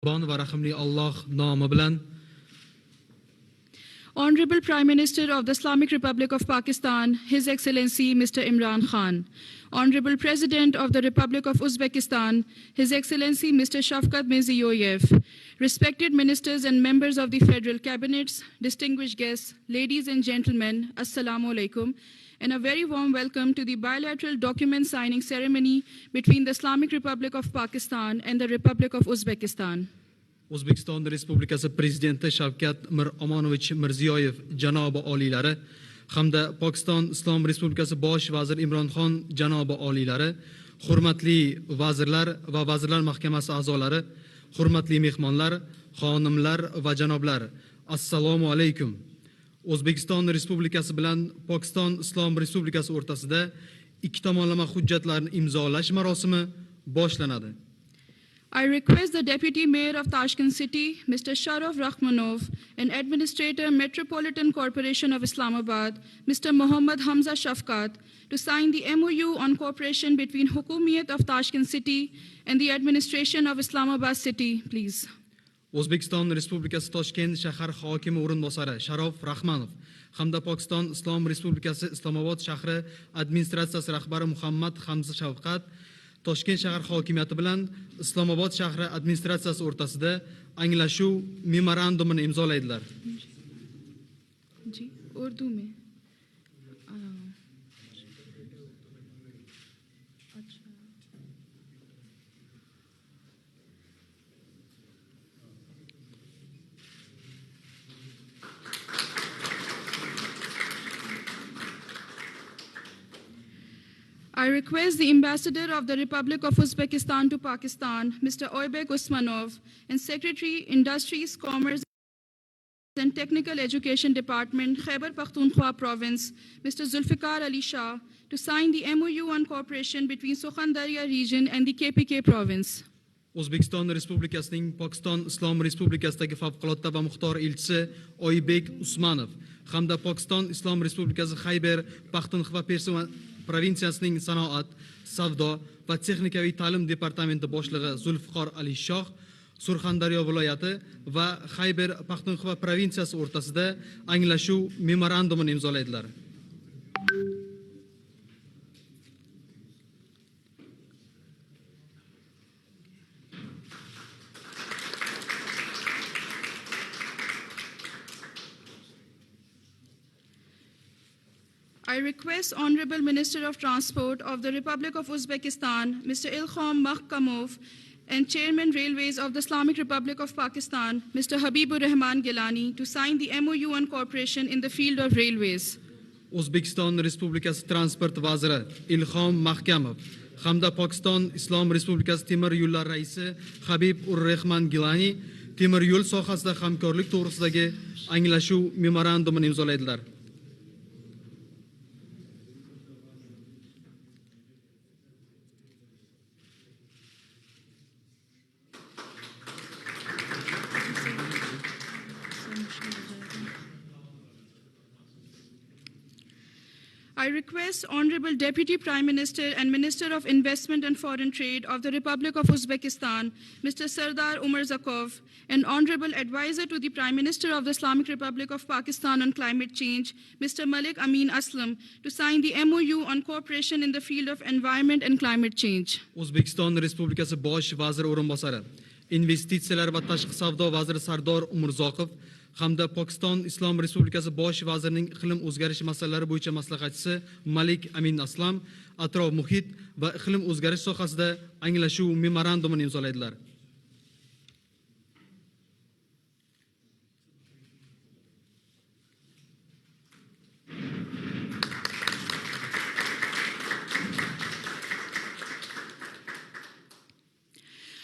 Bon va rahimli Allah nomi bilan. Honorable Prime Minister of the Islamic Republic of Pakistan, His Excellency Mr. Imran Khan. Honorable President of the Republic of Uzbekistan, His Excellency Mr. Shafkat Mirziyoyev. Respected ministers and members of the federal cabinets, distinguished guests, ladies and gentlemen, Assalamu alaikum, and a very warm welcome to the bilateral document signing ceremony between the Islamic Republic of Pakistan and the Republic of Uzbekistan. O'zbekiston Respublikasi Prezidenti Shavkat Miromonovich Mirziyoyev janobi oliylari hamda Pokiston Islom Respublikasi Bosh vazir Imron Khan janobi oliylari, hurmatli vazirlar va vazirlar mahkamasi a'zolari, hurmatli mehmonlar, xonimlar va janoblar, assalomu alaykum. O'zbekiston Respublikasi bilan Pokiston Islom Respublikasi o'rtasida ikki tomonlama hujjatlarni imzolash marosimi boshlanadi. I request the Deputy Mayor of Tashkent City, Mr. Sharaf Rahmanov, and Administrator, Metropolitan Corporation of Islamabad, Mr. Muhammad Hamza Shafkat, to sign the MoU on cooperation between Hukumiyat of Tashkent City and the Administration of Islamabad City, please. O'zbekiston Respublikasi Toshkent shahar hokimi o'rinbosari Sharof Rahmanov hamda Pokiston Islom Respublikasi Islomobod shahri administratsiyasi rahbari Muhammad Hamza Shafqat Toshkent shahar hokimiyati bilan Islomobod shahri administratsiyasi o'rtasida anglashuv memorandumini imzolaydilar. जी, उर्दू में I request the Ambassador of the Republic of Uzbekistan to Pakistan, Mr. Uzbek Usmanov, and Secretary, Industries, Commerce and Technical Education Department, Khyber Pakhtunkhwa Province, Mr. Zulfikar Ali Shah, to sign the MoU on cooperation between Sukhandarya region and the KPK province. O'zbekiston Respublikasining Pokiston Islom Respublikasidagi favqulodda va muxtor elchisi Uzbek Usmanov hamda Pokiston Islom Respublikasi Khyber Pakhtunkhwa provinsiyasining sanoat, savdo va texnikaviy ta'lim departamenti boshlig'i Zulfiqor Ali Shoh Surxondaryo viloyati va Khyber Pakhtunkhwa provinsiyasi o'rtasida anglashuv memorandumini imzolaydilar. I request Honorable Minister of Transport of the Republic of Uzbekistan, Mr. Ilham Mahkamov, and Chairman Railways of the Islamic Republic of Pakistan, Mr. Habibur Rahman Gilani, to sign the MoU on cooperation in the field of railways. O'zbekiston Respublikasi Transport vaziri Ilhom Mahkamov hamda Pokiston Islom Respublikasi temir yo'llar raisi Habibur Rahman Gilani temir yo'l sohasida hamkorlik to'g'risidagi anglashuv memorandumini imzolaydilar. I request Honorable Deputy Prime Minister and Minister of Investment and Foreign Trade of the Republic of Uzbekistan, Mr. Sardar Umar Zakov, and Honorable Advisor to the Prime Minister of the Islamic Republic of Pakistan on Climate Change, Mr. Malik Amin Aslam, to sign the MoU on cooperation in the field of environment and climate change. O'zbekiston Respublikasi Bosh vazir o'rinbosari, Investitsiyalar va tashqi savdo vaziri Sardor Umurzoqov hamda Pokiston Islom Respublikasi Bosh vazirining iqlim o'zgarishi masalalari bo'yicha maslahatchisi Malik Amin Aslam atrof muhit va iqlim o'zgarish sohasida anglashuv memorandumini imzolaydilar.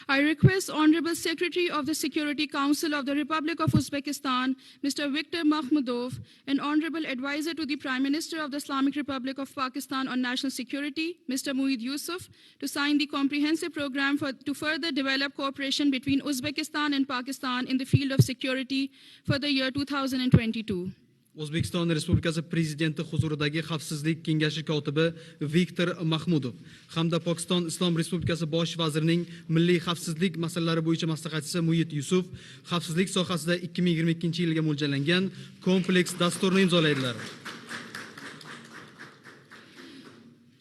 I request Honorable Secretary of the Security Council of the Republic of Uzbekistan, Mr. Viktor Mahmudov, and Honorable Advisor to the Prime Minister of the Islamic Republic of Pakistan on National Security, Mr. Mueed Yusuf, to sign the comprehensive program to further develop cooperation between Uzbekistan and Pakistan in the field of security for the year 2022. O'zbekiston Respublikasi Prezidenti huzuridagi Xavfsizlik kengashi kotibi Viktor Mahmudov hamda Pokiston Islom Respublikasi bosh vazirining milliy xavfsizlik masalalari bo'yicha maslahatchisi Muhit Yusuf xavfsizlik sohasida 2022-yilga mo'ljallangan kompleks dasturni imzolaydilar.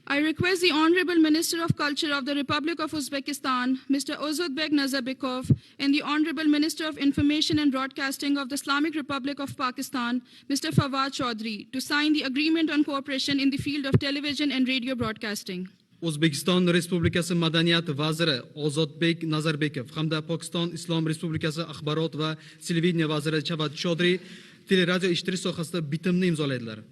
I request the Honorable Minister of Culture of the Republic of Uzbekistan, Mr. Uzbek Nazarbekov, and the Honorable Minister of Information and Broadcasting of the Islamic Republic of Pakistan, Mr. Fawad Chaudhry, to sign the agreement on cooperation in the field of television and radio broadcasting. O'zbekiston Respublikasi Madaniyat vaziri Uzbek Nazarbekov hamda Pokiston Islom Respublikasi axborot va televideniya vaziri Fawad Chaudhry teleradio eshittirish sohasida bitimni imzolaydilar.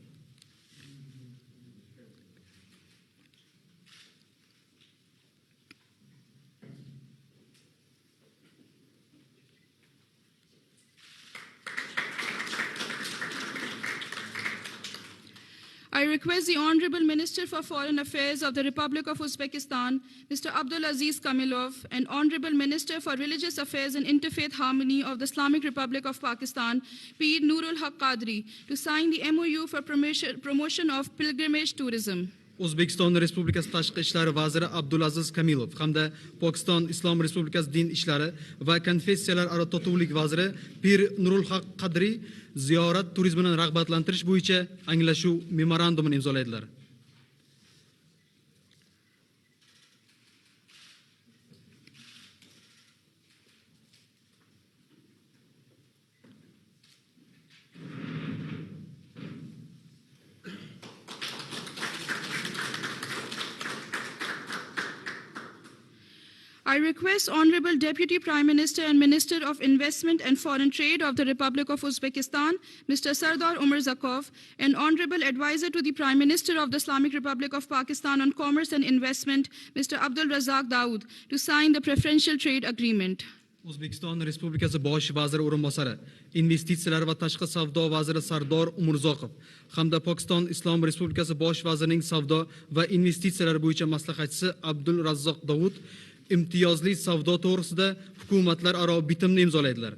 I request the Honorable Minister for Foreign Affairs of the Republic of Uzbekistan, Mr. Abdulaziz Kamilov, and Honorable Minister for Religious Affairs and Interfaith Harmony of the Islamic Republic of Pakistan, Peer Nurul Haq Qadri, to sign the MoU for promotion of pilgrimage tourism. O'zbekiston Respublikasi Tashqi ishlar vaziri Abdulaziz Kamilov hamda Pokiston Islom Respublikasi din ishlari va konfessiyalar aro totuvlik vaziri Pir Nurul Haq Qadri ziyorat turizmini rag'batlantirish bo'yicha anglashuv memorandumini imzolaydilar. I request Honorable Deputy Prime Minister and Minister of Investment and Foreign Trade of the Republic of Uzbekistan, Mr. Sardar Umar Zakov, and Honorable Advisor to the Prime Minister of the Islamic Republic of Pakistan on Commerce and Investment, Mr. Abdul Razak Daud, to sign the preferential trade agreement. O'zbekiston Respublikasi bosh vaziri o'rinbosari, investitsiyalar va tashqi savdo vaziri Sardor Umurzoqov hamda Pokiston Islom Respublikasi bosh vazirining savdo va investitsiyalar bo'yicha maslahatchisi Abdul Razzoq Davud imtiyozli savdo to'g'risida hukumatlar aro bitimni imzolaydilar.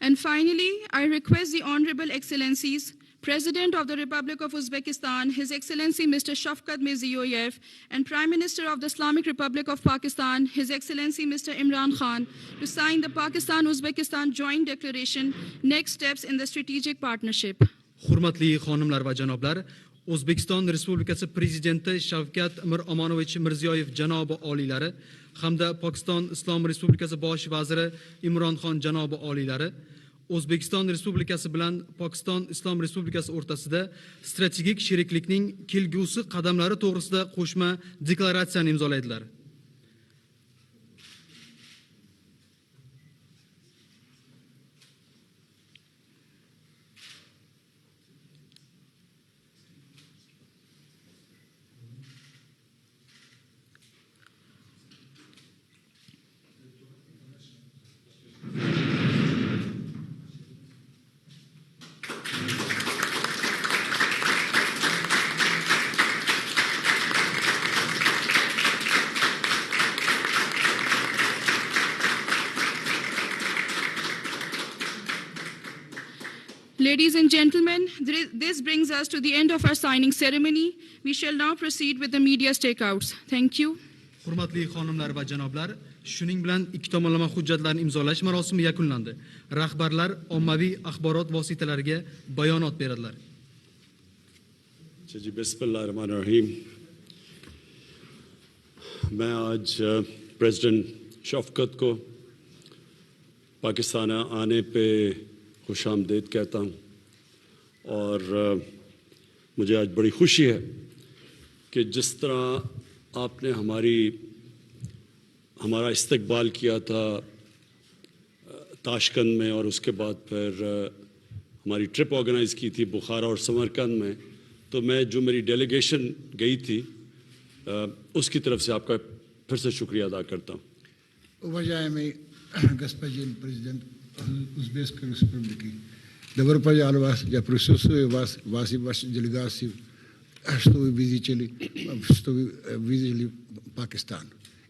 And finally, I request the Honorable Excellencies, President of the Republic of Uzbekistan, His Excellency Mr. Shafkat Mirziyoyev, and Prime Minister of the Islamic Republic of Pakistan, His Excellency Mr. Imran Khan, to sign the Pakistan-Uzbekistan Joint Declaration, Next Steps in the Strategic Partnership. Hurmatli xonimlar va janoblar, O'zbekiston Respublikasi Prezidenti Shavkat Miromonovich Mirziyoyev janobi oliylari hamda Pokiston Islom Respublikasi bosh vaziri Imron Xon janobi oliylari O'zbekiston Respublikasi bilan Pokiston Islom Respublikasi o'rtasida strategik sheriklikning kelgusi qadamlari to'g'risida qo'shma deklaratsiyani imzolaydilar. Ladies and gentlemen, this brings us to the end of our signing ceremony. We shall now proceed with the media stakeouts. Thank you. Hurmatli xonimlar va janoblar, shuning bilan ikki tomonlama hujjatlarni imzolash marosimi yakunlandi. Rahbarlar ommaviy axborot vositalariga bayonot beradilar. जी बिस्मिल्लाहिर्रहमानिर्रहीम मैं आज प्रेसिडेंट शफकत को पाकिस्तान आने पे खुशामदीद कहता हूँ और मुझे आज बड़ी खुशी है कि जिस तरह आपने हमारा इस्तकबाल किया था ताशकंद में और उसके बाद फिर हमारी ट्रिप ऑर्गेनाइज़ की थी बुखारा और समरकंद में, तो मैं जो मेरी डेलीगेशन गई थी उसकी तरफ से आपका फिर से शुक्रिया अदा करता हूँ. Уважаемый господин президент Узбекской республики, Добро пожаловать, я присутствую вас, вашей делегации, что вы видели Пакистан.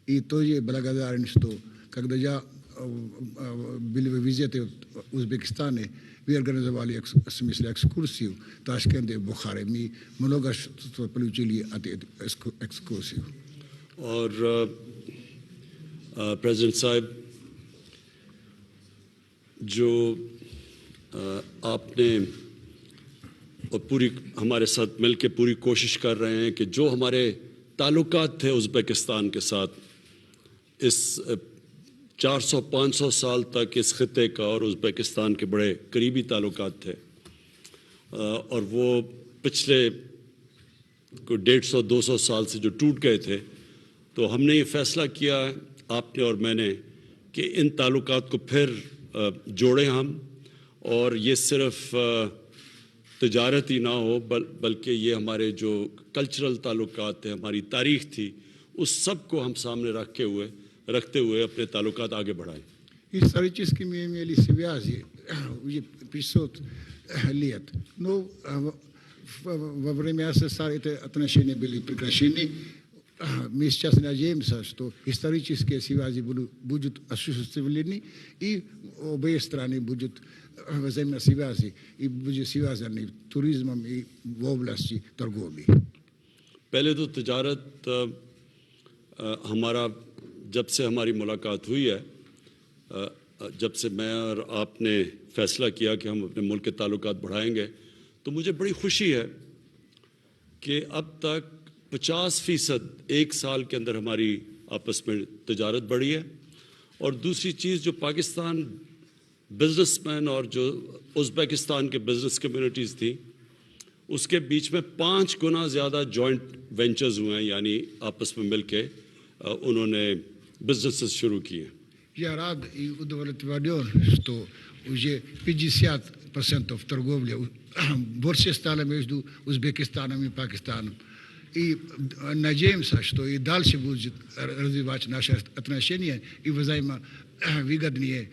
И тоже благодарен, что когда я был в визите в Узбекистане, вы организовали в смысле экскурсию в Ташкенте и Бухаре. Мы много что получили от этой экскурсии. और प्रेसिडेंट साहब, जो आपने और पूरी हमारे साथ मिलकर पूरी कोशिश कर रहे हैं कि जो हमारे ताल्लुकात थे उज़्बेकिस्तान के साथ इस 400-500 साल तक इस खिते का और उज़्बेकिस्तान के बड़े करीबी ताल्लुकात थे, और वो पिछले कोई 150-200 साल से जो टूट गए थे, तो हमने ये फ़ैसला किया, आपने और मैंने, कि इन ताल्लुकात को फिर जोड़ें हम, और ये सिर्फ़ तजारत ही ना हो बल्कि ये हमारे जो कल्चरल ताल्लुकात हैं, हमारी तारीख़ थी, उस सब को हम सामने रखते हुए अपने ताल्लुकात आगे बढ़ाएं. Исторически мы имели связи уже 500 лет. Но во время СССР эти отношения были прекращены. Мы сейчас надеемся, что исторические связи будут осуществлены, и обе страны будут взаимосвязи и будут связаны туризмом и в области торговли. पहले तो तजारत हमारा जब से हमारी मुलाकात हुई है, जब से मैं और आपने फ़ैसला किया कि हम अपने मुल्क के ताल्लुकात बढ़ाएंगे, तो मुझे बड़ी खुशी है कि अब तक 50% एक साल के अंदर हमारी आपस में तजारत बढ़ी है. और दूसरी चीज़, जो पाकिस्तान बिजनेसमैन और जो उज़्बेकिस्तान के बिजनेस कम्युनिटीज़ थी, उसके बीच में 5 गुना ज़्यादा जॉइंट वेंचर्स हुए हैं, यानी आपस में मिलके उन्होंने बिजनेसेस शुरू किए. Я рад и удовлетворен, что уже 50% торговли больше стало между Узбекистаном и Пакистаном. И надеемся, что и дальше будет развивать наши отношения и взаимовыгоднее,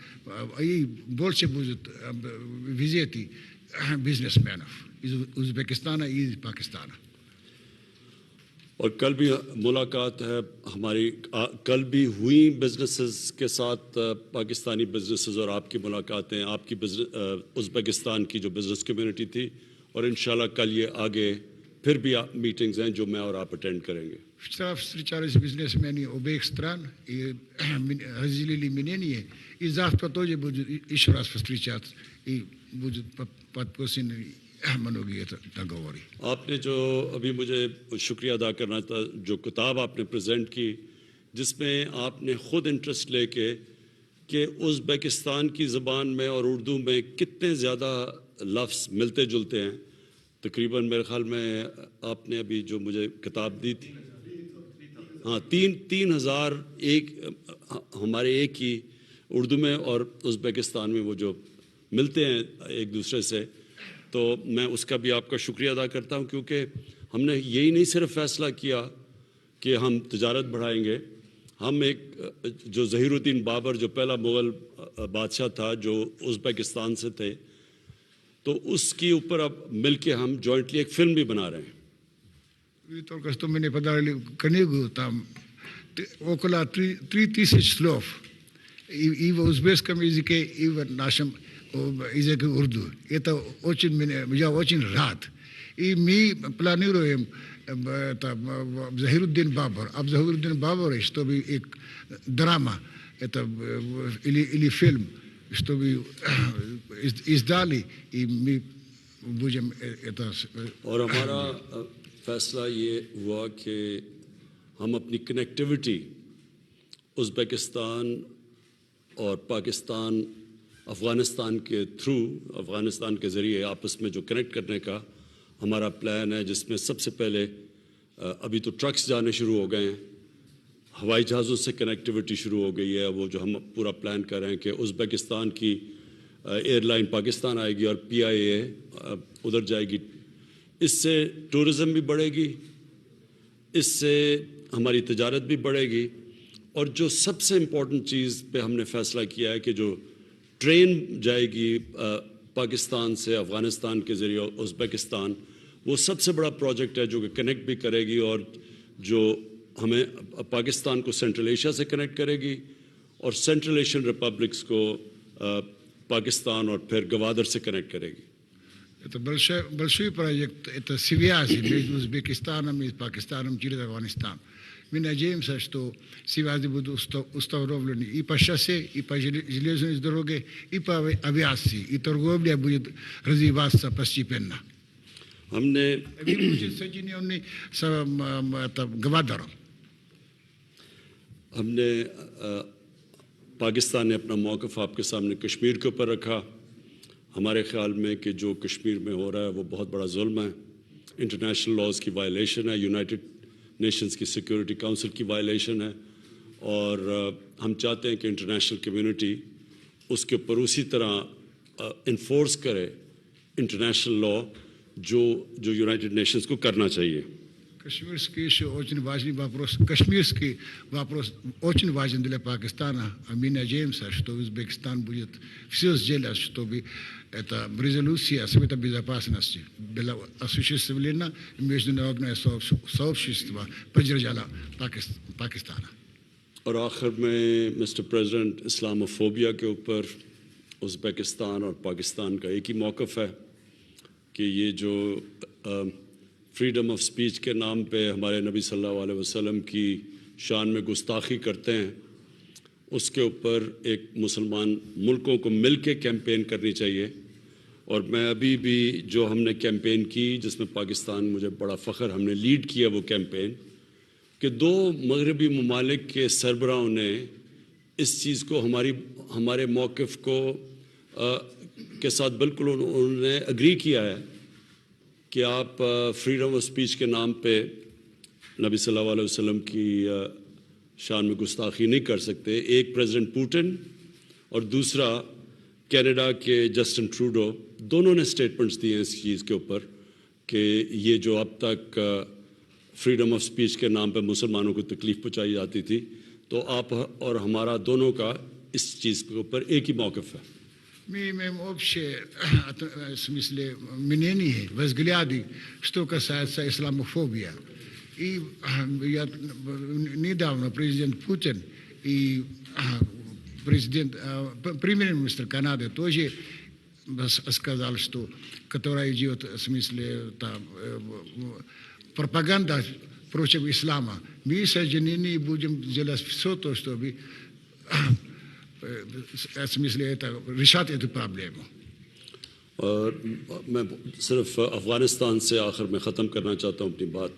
и больше будет визиты бизнесменов из Узбекистана и из Пакистана. और कल भी मुलाकात है हमारी, कल भी हुई बिजनेसेस के साथ पाकिस्तानी बिजनेसेस, और आपकी मुलाकातें, आपकी उज़्बेकिस्तान की जो बिज़नेस कम्युनिटी थी, और इंशाल्लाह कल ये आगे फिर भी मीटिंग्स हैं जो मैं और आप अटेंड करेंगे. Вчера встречались бизнесмены обеих стран и разделили мнение, и завтра тоже будут еще раз встречаться, и будут подписаны многие договоры. आपने जो अभी मुझे शुक्रिया अदा करना था, जो किताब आपने प्रेजेंट की, जिसमें आपने ख़ुद इंटरेस्ट लेके कि उज़्बेकिस्तान की ज़बान में और उर्दू में कितने ज़्यादा लफ्ज़ मिलते जुलते हैं. तकरीबन मेरे ख़्याल में आपने अभी जो मुझे किताब दी थी, हाँ, 3,000 एक हमारे एक ही उर्दू में और उज़्बेकिस्तान में वो जो मिलते हैं एक दूसरे से, तो मैं उसका भी आपका शुक्रिया अदा करता हूँ, क्योंकि हमने यही नहीं सिर्फ फ़ैसला किया कि हम तजारत बढ़ाएंगे, हम एक जो ज़हीरुद्दीन बाबर जो पहला मुग़ल बादशाह था जो उज़्बेकिस्तान से थे, तो उसके ऊपर अब मिलके हम जॉइंटली एक फ़िल्म भी बना रहे हैं. Вы только что мне подарили книгу, там около 3000 слов, и в узбекском языке, и в нашем языке урду. Это очень я очень рад. И мы планируем Захируддин Бабар, об Захируддин Бабаре, чтобы драма это, или фильм, чтобы издали, и мы будем это... और हमारा फ़ैसला ये हुआ कि हम अपनी कनेक्टिविटी उज़्बेकिस्तान और पाकिस्तान, अफ़गानिस्तान के थ्रू, अफ़गानिस्तान के ज़रिए आपस में जो कनेक्ट करने का हमारा प्लान है, जिसमें सबसे पहले अभी तो ट्रक्स जाने शुरू हो गए हैं, हवाई जहाज़ों से कनेक्टिविटी शुरू हो गई है. वो जो हम पूरा प्लान कर रहे हैं कि उज़्बेकिस्तान की एयरलाइन पाकिस्तान आएगी और PIA उधर जाएगी. इससे टूरिज़म भी बढ़ेगी, इससे हमारी तजारत भी बढ़ेगी, और जो सबसे इम्पोर्टेंट चीज़ पे हमने फ़ैसला किया है कि जो ट्रेन जाएगी پاکستان سے افغانستان کے ذریعے ازبکستان، وہ سب سے بڑا پروجیکٹ ہے جو کہ کنیکٹ بھی کرے گی اور جو ہمیں پاکستان کو سینٹرل ایشیا سے کنیکٹ کرے گی اور سینٹرل ایشین ریپبلکس کو پاکستان اور پھر گوادر سے کنیکٹ کرے گی. Это большой проект, это связи между Узбекистаном и Пакистаном через Афганистан. Мы надеемся, что связи будут установлены и по шоссе, и по железной дороге, и по авиации, и торговля будет развиваться постепенно. ہم نے будет соединенный с Гвадором. ہم نے پاکستان نے اپنا موقف آپ کے سامنے کشمیر کے اوپر رکھا. ہمارے خیال میں کہ جو کشمیر میں ہو رہا ہے وہ بہت بڑا ظلم ہے، انٹرنیشنل لاز کی وائلیشن ہے، یونائٹڈ نیشنز کی سیکورٹی کونسل کی وائلیشن ہے، اور ہم چاہتے ہیں کہ انٹرنیشنل کمیونٹی اس کے اوپر اسی طرح انفورس کرے انٹرنیشنل لا جو یونائٹڈ نیشنز کو کرنا چاہیے. Кашмирский еще очень важный вопрос. Кашмирский вопрос очень важен для Пакистана. А мы надеемся, что Узбекистан будет все сделать, чтобы эта резолюция Совета Безопасности была осуществлена, и международное сообщество поддержало Пакистана. اور آخر میں مسٹر پریزیڈنٹ، اسلاموفوبیا کے اوپر ازبکستان اور پاکستان کا ایک ہی موقف ہے کہ یہ جو فریڈم آف سپیچ کے نام پہ ہمارے نبی صلی اللہ علیہ وسلم کی شان میں گستاخی کرتے ہیں، اس کے اوپر ایک مسلمان ملکوں کو مل کے کیمپین کرنی چاہیے. اور میں ابھی بھی جو ہم نے کیمپین کی جس میں پاکستان، مجھے بڑا فخر، ہم نے لیڈ کیا وہ کیمپین، کہ 2 مغربی ممالک کے سربراہوں نے اس چیز کو ہمارے موقف کو کے ساتھ بالکل انہوں نے اگری کیا ہے کہ آپ فریڈم آف سپیچ کے نام پہ نبی صلی اللہ علیہ وسلم کی شان میں گستاخی نہیں کر سکتے. ایک پریزیڈنٹ پوٹن اور دوسرا کینیڈا کے جسٹن ٹروڈو، دونوں نے سٹیٹمنٹس دیے ہیں اس چیز کے اوپر کہ یہ جو اب تک فریڈم آف سپیچ کے نام پہ مسلمانوں کو تکلیف پہنچائی جاتی تھی، تو آپ اور ہمارا دونوں کا اس چیز کے اوپر ایک ہی موقف ہے. Мы имеем общее, в смысле, мнение, взгляды, что касается исламофобии. И недавно президент Путин и премьер-министр Канады тоже сказал, что которая идет, в смысле, пропаганда против ислама. Мы соединены будем делать все то, чтобы в смысле это решать эту проблему. اور میں صرف افغانستان سے آخر میں ختم کرنا چاہتا ہوں اپنی بات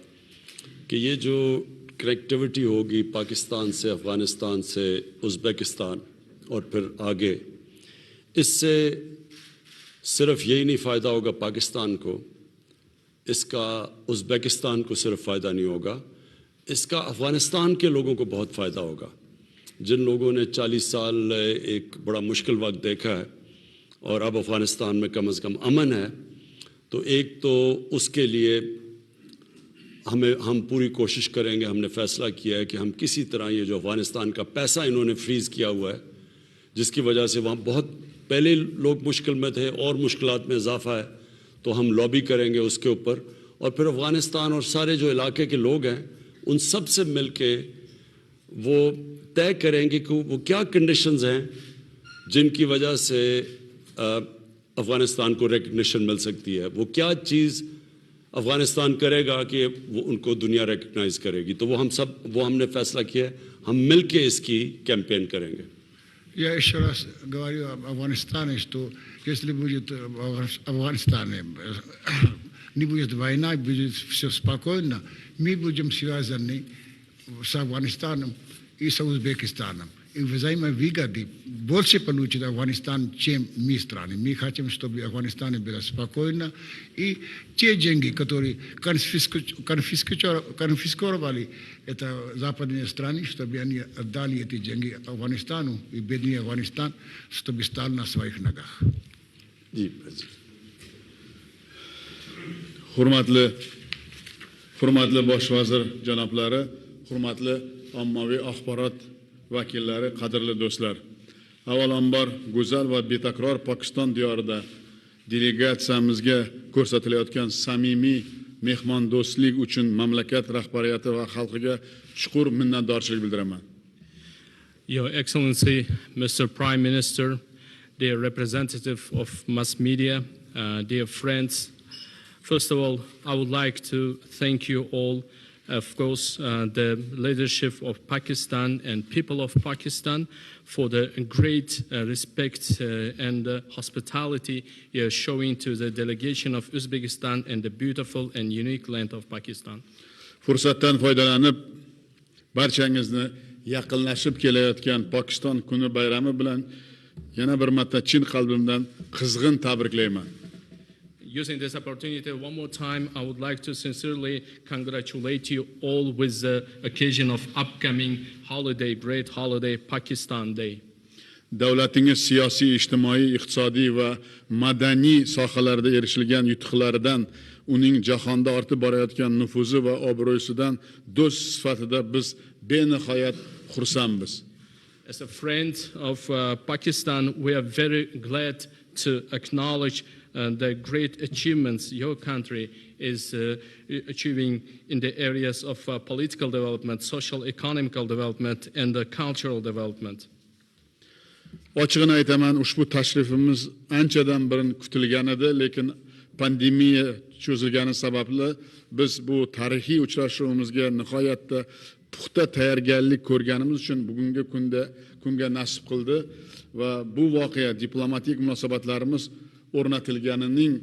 کہ یہ جو کنیکٹیوٹی ہوگی پاکستان سے، افغانستان سے، ازبکستان اور پھر آگے، اس سے صرف یہی نہیں فائدہ ہوگا پاکستان کو، اس کا ازبکستان کو صرف فائدہ نہیں ہوگا، اس کا افغانستان کے لوگوں کو بہت فائدہ ہوگا. جن لوگوں نے 40 سال ایک بڑا مشکل وقت دیکھا ہے اور اب افغانستان میں کم از کم امن ہے، تو ایک تو اس کے لیے ہم پوری کوشش کریں گے. ہم نے فیصلہ کیا ہے کہ ہم کسی طرح یہ جو افغانستان کا پیسہ انہوں نے فریز کیا ہوا ہے، جس کی وجہ سے وہاں بہت پہلے لوگ مشکل میں تھے اور مشکلات میں اضافہ ہے، تو ہم لابی کریں گے اس کے اوپر. اور پھر افغانستان اور سارے جو علاقے کے لوگ ہیں ان سب سے مل کے وہ طے کریں گے کہ وہ کیا کنڈیشنز ہیں جن کی وجہ سے افغانستان کو ریکگنیشن مل سکتی ہے، وہ کیا چیز افغانستان کرے گا کہ وہ ان کو دنیا ریکگنائز کرے گی. تو وہ ہم نے فیصلہ کیا ہے، ہم مل کے اس کی کیمپین کریں گے. Я еще раз говорю об Афганистане, что если будет в Афганистане, не будет война, будет все спокойно, мы будем связаны с Афганистаном и с Узбекистаном. И взаимовыгоды больше получит Афганистан, чем мы страны. Мы хотим, чтобы в Афганистане было спокойно. И те деньги, которые конфисковали это западные страны, чтобы они отдали эти деньги Афганистану, и бедный Афганистан, чтобы стал на своих ногах. Hurmatli bosh vazir janoblari, hurmatli ommaviy axborot vakillari, qadrli do'stlar. Avvalambor go'zal va betakror Pokiston diyorida delegatsiyamizga ko'rsatilayotgan samimiy mehmondo'stlik uchun mamlakat rahbariyati va xalqiga chuqur minnatdorchilik bildiraman. Your Excellency, Mr. Prime Minister, dear representative of mass media, dear friends, first of all, I would like to thank you all, of course, the leadership of Pakistan and people of Pakistan for the great respect and hospitality you're showing to the delegation of Uzbekistan and the beautiful and unique land of Pakistan. Fursatdan foydalanib, barchangizni yaqinlashib kelayotgan Pokiston kuni bayrami bilan yana bir marta chin qalbimdan qizg'in tabriklayman. Using this opportunity one more time, I would like to sincerely congratulate you all with the occasion of upcoming holiday, great holiday, Pakistan Day. Davlatingiz siyosiy, ijtimoiy, iqtisodiy va madaniy sohalarda erishilgan yutuqlaridan, uning jahonda ortib borayotgan nufuzi va obro'sidan do'st sifatida biz benihoyat xursandmiz. As a friend of Pakistan, we are very glad to acknowledge the great achievements your country is achieving in the areas of political development, social, economical development, and cultural development. Ochig'ini aytaman, ushbu tashrifimiz anchadan beri kutilgan edi, lekin pandemiya cho'zilgani sababli biz bu tarixiy uchrashuvimizga nihoyatda puxta tayyorgarlik ko'rganimiz uchun bugungi kunga nasib qildi va bu voqea diplomatik munosabatlarimiz o'rnatilganining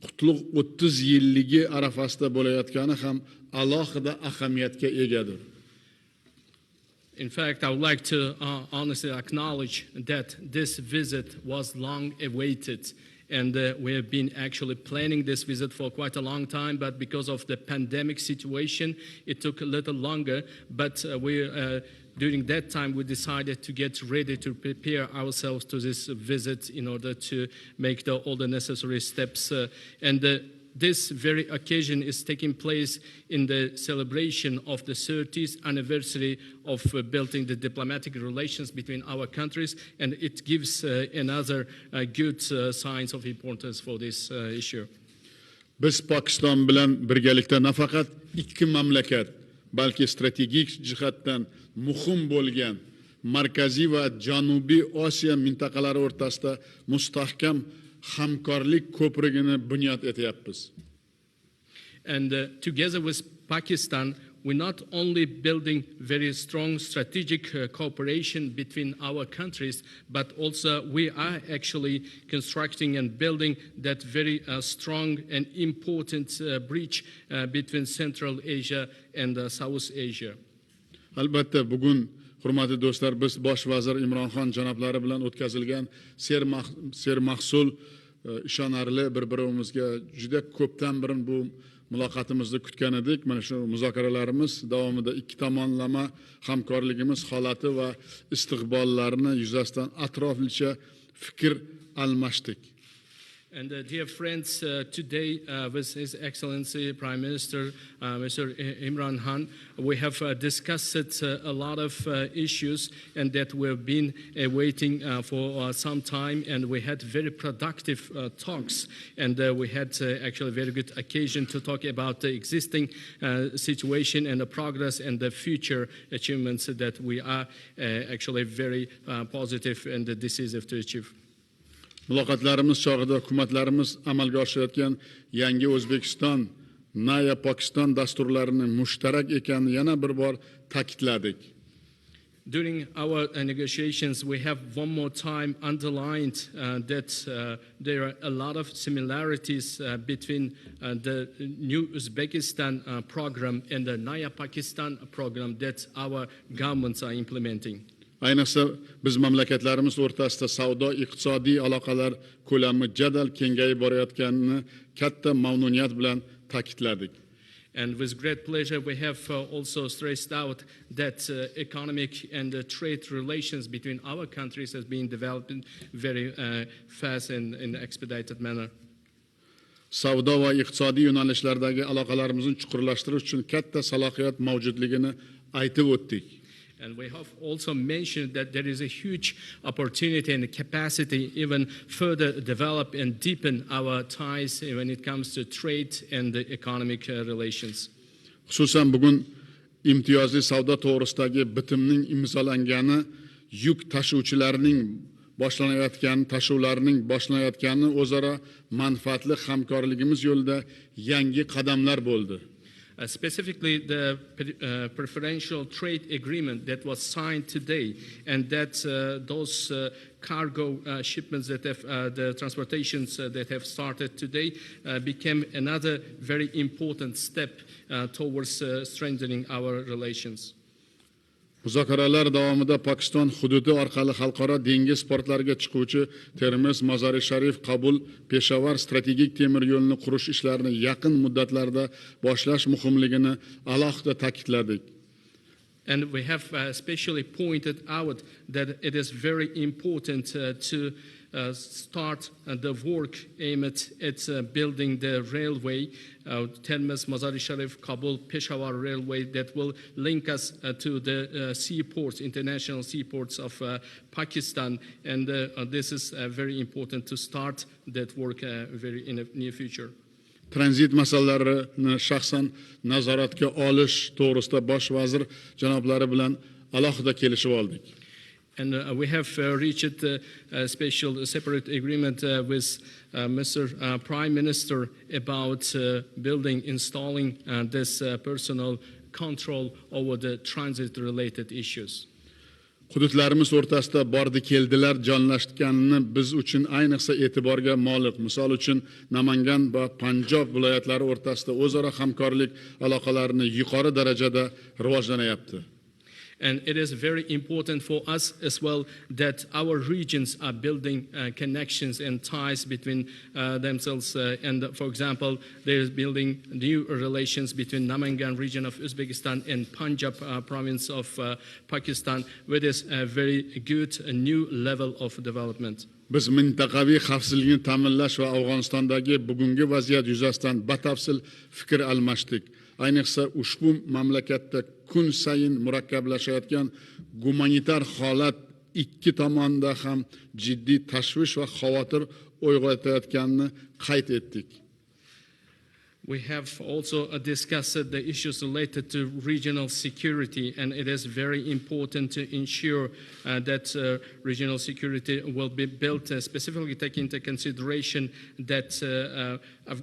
qutlug' 30 yilligi arafasida bo'layotgani ham alohida ahamiyatga egadir. In fact, I would like to honestly acknowledge that this visit was long awaited, and we have been actually planning this visit for quite a long time, but because of the pandemic situation, it took a little longer, but during that time, we decided to get ready to prepare ourselves to this visit in order to make all the necessary steps. This very occasion is taking place in the celebration of the 30th anniversary of building the diplomatic relations between our countries, and it gives another good signs of importance for this issue. Biz Pokiston bilan birgalikda nafaqat ikki mamlakat, balki strategik jihatdan muhim bo'lgan Markaziy va Janubiy Osiyo mintaqalari o'rtasida mustahkam hamkorlik ko'prigini bunyod etyapmiz. And together with Pakistan, we're not only building very strong strategic cooperation between our countries, but also we are actually constructing and building that very strong and important bridge between Central Asia and South Asia. Albatta bugun hurmatli do'stlar, biz bosh vazir Imron Xon janoblari bilan o'tkazilgan sermahsul ishonarli bir-birimizga juda ko'pdan beri bu muloqotimizni kutgan edik. Mana shu muzokaralarimiz davomida ikki tomonlama hamkorligimiz holati va istiqbollarini yuzasidan atroflicha fikr almashdik. And dear friends, today with His Excellency Prime Minister Mr. Imran Khan, we have discussed a lot of issues and that we've been waiting for some time, and we had very productive talks, and we had actually very good occasion to talk about the existing situation and the progress and the future achievements that we are actually very positive and decisive to achieve. Muloqotlarimiz chog'ida hukumatlarimiz amalga oshirayotgan yangi O'zbekiston, Naya Pokiston dasturlarining mushtarak ekanini yana bir bor ta'kidladik. During our negotiations, we have one more time underlined that there are a lot of similarities between the new Uzbekistan program and the Naya Pakistan program that our governments are implementing. Ayniqsa biz mamlakatlarimiz o'rtasida savdo iqtisodiy aloqalar ko'lami jadal kengayib borayotganini katta mamnuniyat bilan ta'kidladik. And with great pleasure, we have also stressed out that economic and trade relations between our countries has been developing very fast and in an expedited manner. Savdo va iqtisodiy yo'nalishlardagi aloqalarimizni chuqurlashtirish uchun katta salohiyat mavjudligini aytib o'tdik. And we have also mentioned that there is a huge opportunity and capacity even further develop and deepen our ties when it comes to trade and the economic relations. Xususan bugun imtiyozli savdo to'g'risidagi bitimning imzolangani yuk tashuvchilarning tashuvlarning boshlanayotgani o'zaro manfaatli hamkorligimiz yo'lida yangi qadamlar bo'ldi. Specifically, the preferential trade agreement that was signed today, and that those cargo shipments that have the transportations that have started today became another very important step towards strengthening our relations. Muzokaralar davomida Pokiston hududi orqali xalqaro dengiz portlariga chiquvchi Termiz, Mazar-i Sharif, Qabul, Peshawar strategik temir yo'lini qurish ishlarini yaqin muddatlarda boshlash muhimligini alohida ta'kidladik. And we have especially pointed out that it is very important to start the work aimed at building the railway, Termiz, Mazar-i Sharif, Kabul, Peshawar railway that will link us to the seaports, international seaports of Pakistan. And this is very important to start that work very in the near future. Tranzit masalalarini shaxsan nazoratga olish to'g'risida bosh vazir janoblari bilan alohida kelishib oldik. And we have reached a special separate agreement with Mr. Prime Minister about installing this personal control over the transit-related issues. Hududlarimiz o'rtasida bordi-keldilar jonlashganini biz uchun ayniqsa e'tiborga molik. Misol uchun Namangan va Panjob viloyatlari o'rtasida o'zaro hamkorlik aloqalarini yuqori darajada rivojlanayapti. And it is very important for us as well that our regions are building connections and ties between themselves. And for example, there is building new relations between Namangan region of Uzbekistan and Punjab province of Pakistan, with this very good new level of development. Biz mintaqaviy xavfsizlikni ta'minlash va Afg'onistondagi bugungi vaziyat yuzasidan batafsil fikr almashdik. Ayniqsa ushbu mamlakatda kun sayin murakkablashayotgan gumanitar holat ikki tomonda ham jiddiy tashvish va xavotir uyg'otayotganini qayd etdik. We have also discussed the issues related to regional security, and it is very important to ensure that regional security will be built, specifically taking into consideration that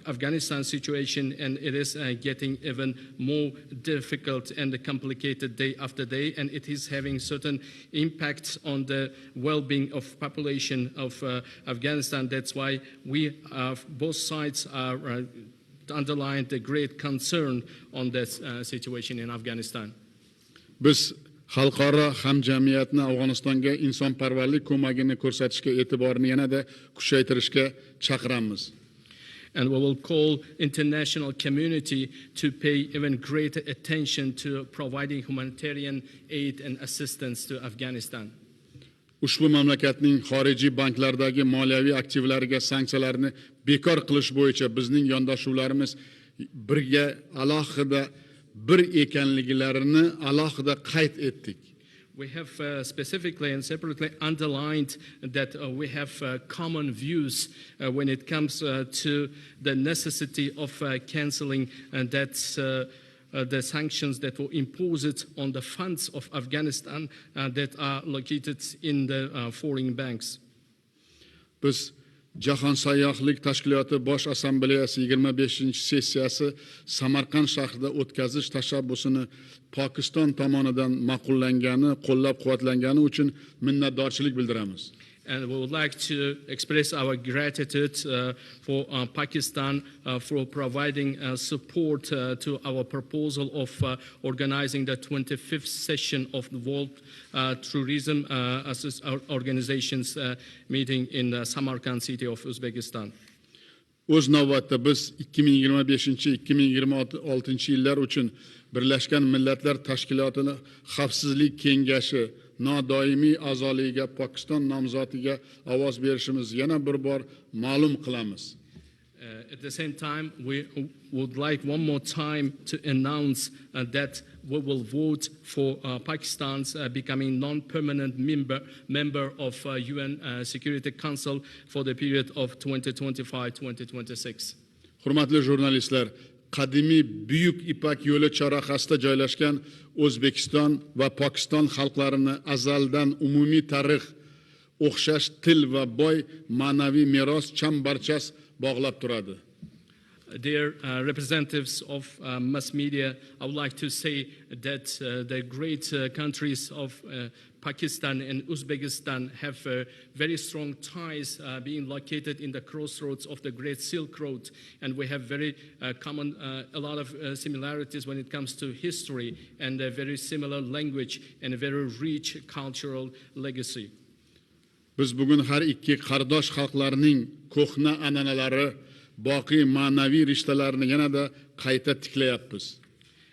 Afghanistan situation, and it is getting even more difficult and complicated day after day, and it is having certain impacts on the well-being of population of Afghanistan. That's why we, both sides are underlined the great concern on this situation in Afghanistan. Biz xalqaro hamjamiyatni Afg'onistonga insonparvarlik ko'magini ko'rsatishga e'tiborni yanada kuchaytirishga chaqiramiz. And we will call international community to pay even greater attention to providing humanitarian aid and assistance to Afghanistan. Ushbu mamlakatning xorijiy banklardagi moliyaviy aktivlariga sanksiyalarni bekor qilish bo'yicha bizning yondashuvlarimiz birga alohida bir ekanliklarini alohida qayd etdik. We have specifically and separately underlined that we have common views when it comes to the necessity of cancelling the sanctions that were imposed on the funds of Afghanistan that are located in the foreign banks. Biz Jahon sayyohlik tashkiloti bosh assambleyasi 25-sessiyasi Samarqand shahrida o'tkazish tashabbusini Pokiston tomonidan ma'qullangani, qo'llab-quvvatlangani uchun minnatdorchilik bildiramiz. And we would like to express our gratitude for Pakistan for providing support to our proposal of organizing the 25th session of the World Tourism Organization's meeting in the Samarkand city of Uzbekistan. O'z navbatda biz 2025-2026 yillar uchun Birlashgan Millatlar Tashkilotining Xavfsizlik Kengashi nodoimiy a'zoligiga Pokiston nomzodiga ovoz berishimiz yana bir bor ma'lum qilamiz. At the same time, we would like one more time to announce that we will vote for Pakistan's becoming non-permanent member of UN Security Council for the period of 2025-2026. Hurmatli jurnalistlar, qadimiy Buyuk Ipak yo'li chorrahasida joylashgan O'zbekiston va Pokiston xalqlarini azaldan umumiy tarix, o'xshash til va boy ma'naviy meros chambarchas bog'lab turadi. Dear representatives of mass media, I would like to say that the great countries of Pakistan and Uzbekistan have very strong ties being located in the crossroads of the Great Silk Road, and we have very a lot of similarities when it comes to history and a very similar language and a very rich cultural legacy. Biz bugun har ikki qardosh xalqlarning ko'hna an'analari, boqiy ma'naviy rishtalarini yanada qayta tiklayapmiz.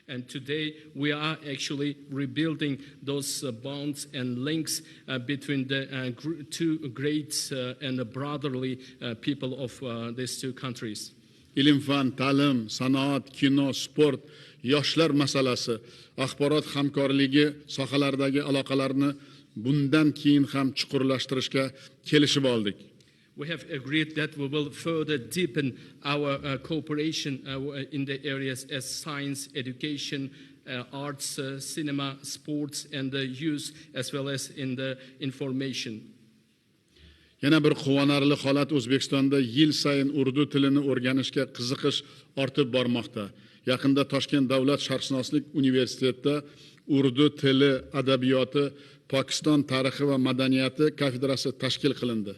And today we are actually rebuilding those bonds and links between the two great and brotherly people of these two countries. Ilm fan, ta'lim, sanoat, kino, sport, yoshlar masalasi, axborot hamkorligi sohalaridagi aloqalarni bundan keyin ham chuqurlashtirishga kelishib oldik. We have agreed that we will further deepen our cooperation in the areas as science, education, arts, cinema, sports, and the youth, as well as in the information. Yana bir quvonarli holat O'zbekistonda yil sayin urdu tilini o'rganishga qiziqish ortib bormoqda. Yaqinda Toshkent davlat sharqshunoslik universitetida urdu tili, adabiyoti, Pokiston tarixi va madaniyati kafedrasi tashkil qilindi.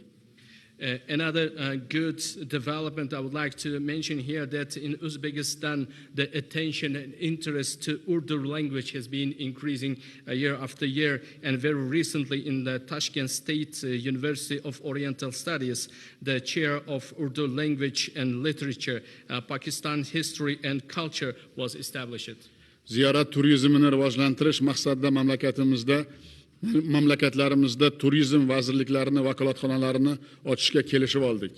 Another good development I would like to mention here that in Uzbekistan the attention and interest to Urdu language has been increasing year after year, and very recently in the Tashkent State University of Oriental Studies, the chair of Urdu language and literature, Pakistan history and culture was established. Ziyorat turizmini rivojlantirish maqsadida mamlakatlarimizda turizm vazirliklarini, vakolatxonalarini ochishga kelishib oldik.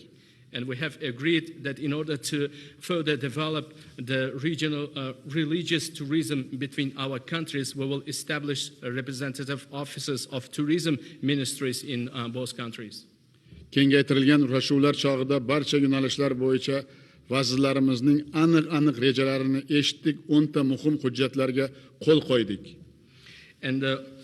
And we have agreed that in order to further develop the regional religious tourism between our countries, we will establish representative offices of tourism ministries in both countries. Kengaytirilgan uchrashuvlar chog'ida barcha yo'nalishlar bo'yicha vazirlarimizning aniq rejalarini eshitdik, 10 ta muhim hujjatlarga qo'l qo'ydik. And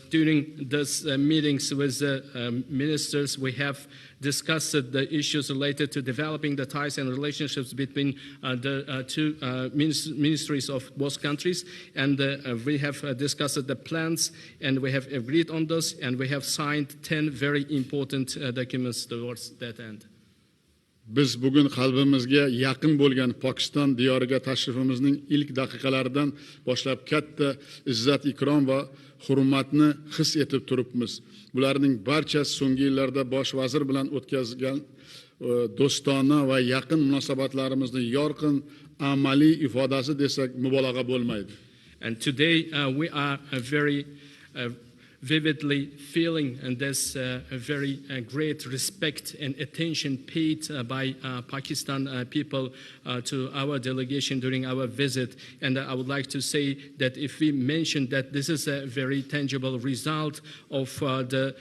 during these meetings with the ministers, we have discussed the issues related to developing the ties and relationships between the two ministries of both countries. And we have discussed the plans, and we have agreed on those, and we have signed 10 very important documents towards that end. Biz bugun qalbimizga yaqin bo'lgan Pokiston diyoriga tashrifimizning ilk daqiqalaridan boshlab katta izzat, ikrom va hurmatni his etib turibmiz. Bularning barchasi so'nggi yillarda bosh vazir bilan o'tkazgan do'stona va yaqin munosabatlarimizning yorqin amaliy ifodasi desak mubolag'a bo'lmaydi. And today we are very vividly feeling this very great respect and attention paid by Pakistan people to our delegation during our visit. And I would like to say that if we mention that this is a very tangible result of the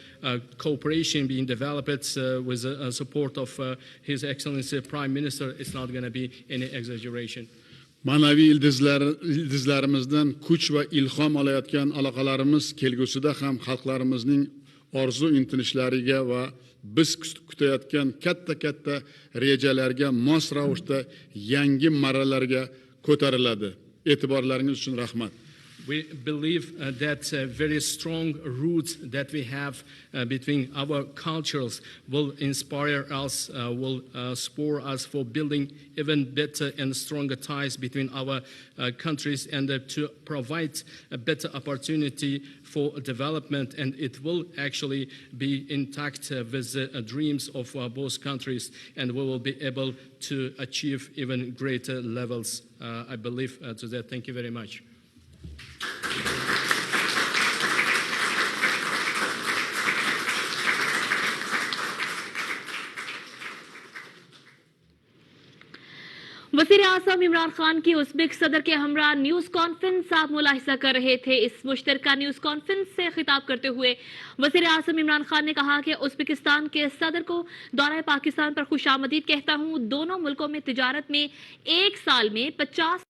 cooperation being developed with the support of His Excellency Prime Minister, it's not going to be any exaggeration. Ma'naviy ildizlarimizdan kuch va ilhom olayotgan aloqalarimiz kelgusida ham xalqlarimizning orzu intilishlariga va biz kutayotgan katta rejalarga mos ravishda yangi marralarga ko'tariladi. E'tiborlaringiz uchun rahmat. We believe that very strong roots that we have between our cultures will inspire us, will spur us for building even better and stronger ties between our countries, and to provide a better opportunity for development. And it will actually be intact with the dreams of both countries, and we will be able to achieve even greater levels. I believe to that. Thank you very much. वज़ीर आज़म इमरान खान की उज़्बेक सदर के हमरा news conference आप मुलाहिज़ा कर रहे थे। इस मुश्तरका न्यूज़ कॉन्फ्रेंस से खिताब करते हुए वज़ीर आज़म इमरान खान ने कहा कि उज़्बेकिस्तान के सदर को दौरा पाकिस्तान पर खुशामदीद कहता हूँ। दोनों मुल्कों में तिजारत में एक साल में 50